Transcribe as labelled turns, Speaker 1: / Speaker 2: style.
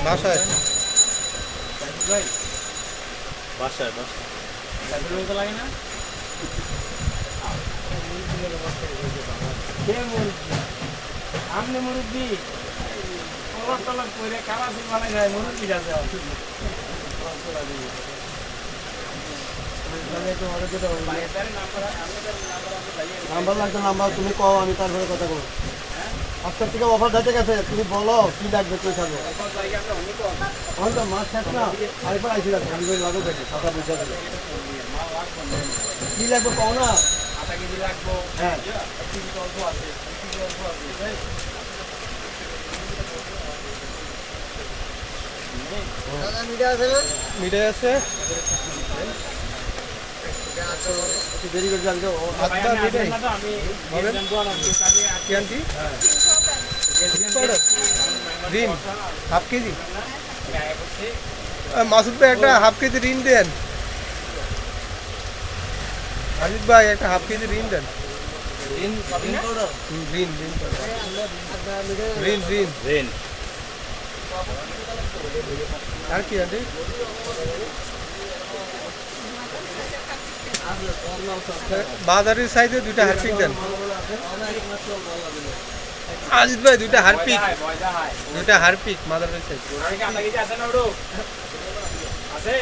Speaker 1: বাসায়
Speaker 2: বাসায় তো লাগে না আমনে মুরব্বী কলার টলার করে কালা ফুল বানাই যায় মুরব্বী যাচ্ছে
Speaker 1: নাম্বার লাগতো নাম্বার তুমি কও আমি তারপরে কথা বলবো আজকের থেকে অফার দিতে গেছে তুমি বলো কি লাগবে তুই থাকবো আমার তো মাছ শেষ না আরেকবার আইসি লাগবে আমি লাগবে দেখে সাদা বুঝা দেবে কি লাগবে কও না
Speaker 2: আধা কেজি লাগবো
Speaker 1: হ্যাঁ
Speaker 2: অল্প আছে
Speaker 1: মিটাই আছে দেরি করে জানতে কি আনটি ঋণ হাফ কেজি মাসুদ ভাই একটা হাফ কেজি ঋণ দেন আজিজ ভাই একটা হাফ কেজি ঋণ দেন ঋণ আর কি আন্টি বাজারের সাইজে দুইটা হারপিক দেন আজিজ ভাই দুইটা হারপিক মাদারের সাইজ আছে